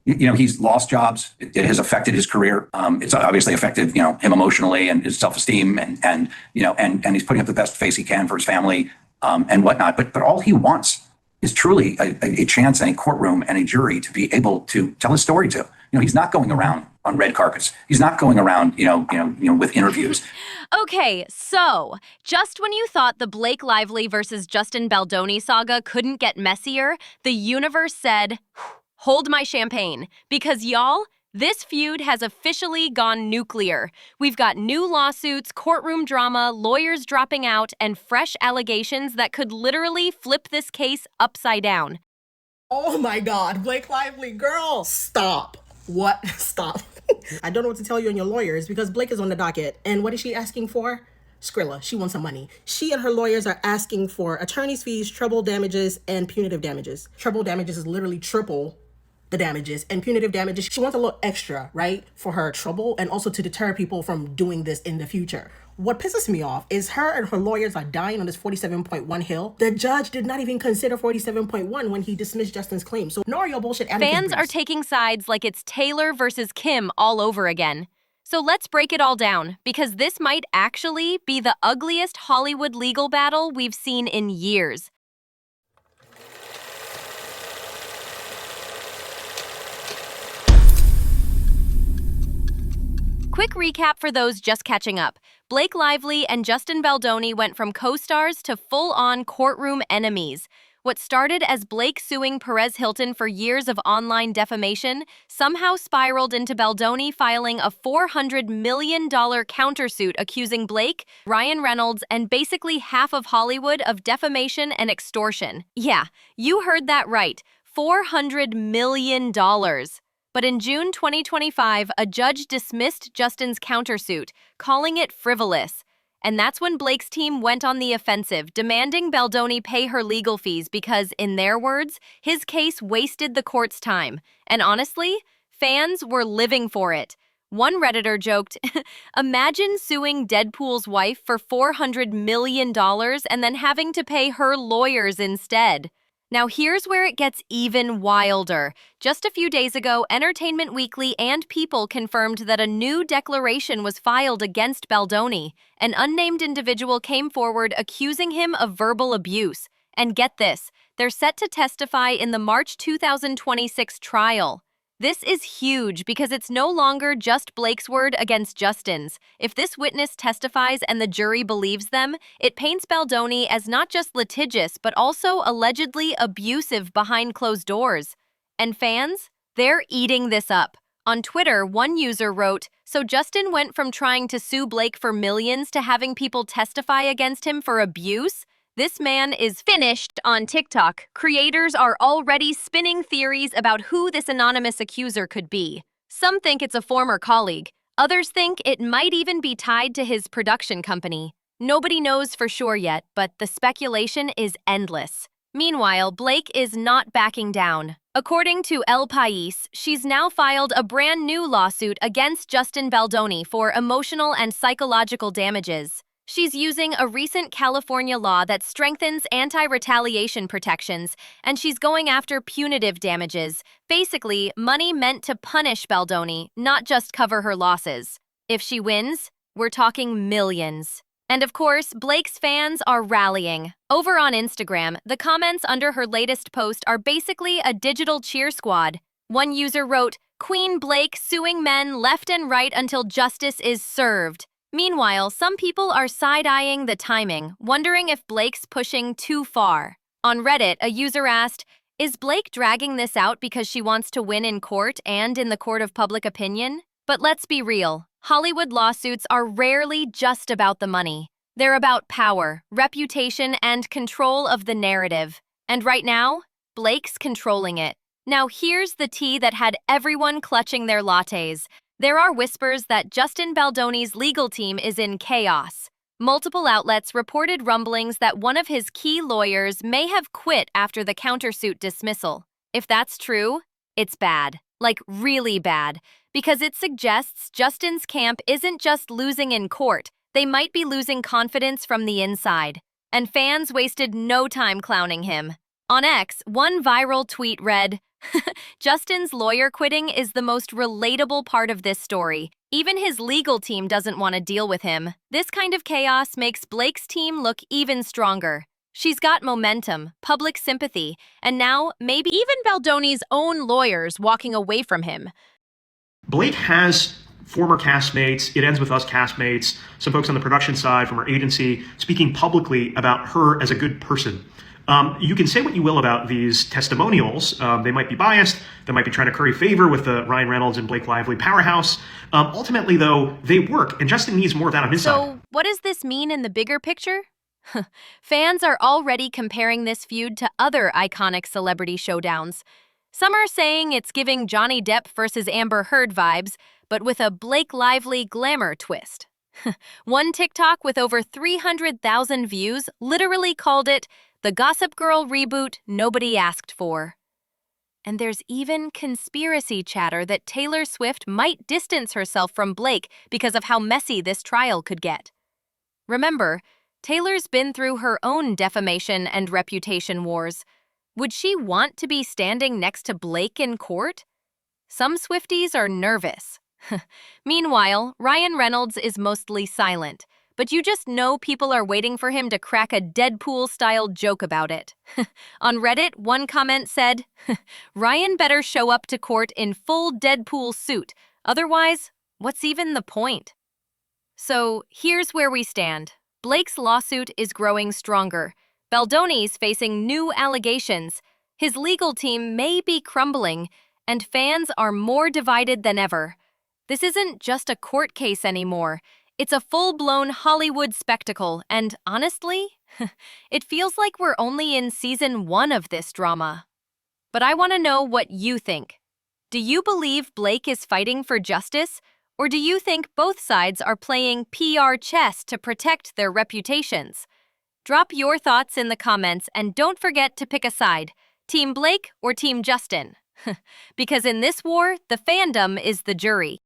He's lost jobs. It has affected his career. It's obviously affected, him emotionally and his self-esteem, and he's putting up the best face he can for his family, and whatnot. But all he wants is truly a chance and a courtroom and a jury to be able to tell his story to. He's not going around on red carpets. He's not going around, with interviews. Okay, so just when you thought the Blake Lively versus Justin Baldoni saga couldn't get messier, the universe said, hold my champagne, because y'all, this feud has officially gone nuclear. We've got new lawsuits, courtroom drama, lawyers dropping out, and fresh allegations that could literally flip this case upside down. Oh my God, Blake Lively, girl, stop. What? Stop. I don't know what to tell you and your lawyers because Blake is on the docket. And what is she asking for? Skrilla. She wants some money. She and her lawyers are asking for attorney's fees, treble damages, and punitive damages. Treble damages is literally triple the damages, and punitive damages, she wants a little extra, right, for her trouble and also to deter people from doing this in the future. What pisses me off is her and her lawyers are dying on this 47.1 hill. The judge did not even consider 47.1 when he dismissed Justin's claim. So ignore your bullshit. Fans are taking sides like it's Taylor versus Kim all over again. So let's break it all down, because this might actually be the ugliest Hollywood legal battle we've seen in years. Quick recap for those just catching up. Blake Lively and Justin Baldoni went from co-stars to full-on courtroom enemies. What started as Blake suing Perez Hilton for years of online defamation somehow spiraled into Baldoni filing a $400 million countersuit accusing Blake, Ryan Reynolds, and basically half of Hollywood of defamation and extortion. Yeah, you heard that right. $400 million. But in June 2025, a judge dismissed Justin's countersuit, calling it frivolous. And that's when Blake's team went on the offensive, demanding Baldoni pay her legal fees because, in their words, his case wasted the court's time. And honestly, fans were living for it. One Redditor joked, imagine suing Deadpool's wife for $400 million and then having to pay her lawyers instead. Now here's where it gets even wilder. Just a few days ago, Entertainment Weekly and People confirmed that a new declaration was filed against Baldoni. An unnamed individual came forward accusing him of verbal abuse. And get this, they're set to testify in the March 2026 trial. This is huge because it's no longer just Blake's word against Justin's. If this witness testifies and the jury believes them, it paints Baldoni as not just litigious but also allegedly abusive behind closed doors. And fans? They're eating this up. On Twitter, one user wrote, so Justin went from trying to sue Blake for millions to having people testify against him for abuse? This man is finished. On TikTok, creators are already spinning theories about who this anonymous accuser could be. Some think it's a former colleague. Others think it might even be tied to his production company. Nobody knows for sure yet, but the speculation is endless. Meanwhile, Blake is not backing down. According to El País, she's now filed a brand new lawsuit against Justin Baldoni for emotional and psychological damages. She's using a recent California law that strengthens anti-retaliation protections, and she's going after punitive damages, basically money meant to punish Baldoni, not just cover her losses. If she wins, we're talking millions. And of course, Blake's fans are rallying. Over on Instagram, the comments under her latest post are basically a digital cheer squad. One user wrote, "Queen Blake suing men left and right until justice is served." Meanwhile, some people are side-eyeing the timing, wondering if Blake's pushing too far. On Reddit, a user asked, is Blake dragging this out because she wants to win in court and in the court of public opinion? But let's be real. Hollywood lawsuits are rarely just about the money. They're about power, reputation, and control of the narrative. And right now, Blake's controlling it. Now here's the tea that had everyone clutching their lattes. There are whispers that Justin Baldoni's legal team is in chaos. Multiple outlets reported rumblings that one of his key lawyers may have quit after the countersuit dismissal. If that's true, it's bad. Like really bad. Because it suggests Justin's camp isn't just losing in court, they might be losing confidence from the inside. And fans wasted no time clowning him. On X, one viral tweet read, Justin's lawyer quitting is the most relatable part of this story. Even his legal team doesn't want to deal with him. This kind of chaos makes Blake's team look even stronger. She's got momentum, public sympathy, and now maybe even Baldoni's own lawyers walking away from him. Blake has former castmates. It ends with us castmates, some folks on the production side from our agency speaking publicly about her as a good person. You can say what you will about these testimonials. They might be biased. They might be trying to curry favor with the Ryan Reynolds and Blake Lively powerhouse. Ultimately, though, they work, and Justin needs more of that on his side. So, what does this mean in the bigger picture? Fans are already comparing this feud to other iconic celebrity showdowns. Some are saying it's giving Johnny Depp versus Amber Heard vibes, but with a Blake Lively glamour twist. One TikTok with over 300,000 views literally called it the Gossip Girl reboot nobody asked for. And there's even conspiracy chatter that Taylor Swift might distance herself from Blake because of how messy this trial could get. Remember, Taylor's been through her own defamation and reputation wars. Would she want to be standing next to Blake in court? Some Swifties are nervous. Meanwhile, Ryan Reynolds is mostly silent, but you just know people are waiting for him to crack a Deadpool-style joke about it. On Reddit, one comment said, Ryan better show up to court in full Deadpool suit, otherwise, what's even the point? So, here's where we stand. Blake's lawsuit is growing stronger. Baldoni's facing new allegations. His legal team may be crumbling, and fans are more divided than ever. This isn't just a court case anymore. It's a full-blown Hollywood spectacle, and honestly, it feels like we're only in season 1 of this drama. But I want to know what you think. Do you believe Blake is fighting for justice, or do you think both sides are playing PR chess to protect their reputations? Drop your thoughts in the comments and don't forget to pick a side, Team Blake or Team Justin. Because in this war, the fandom is the jury.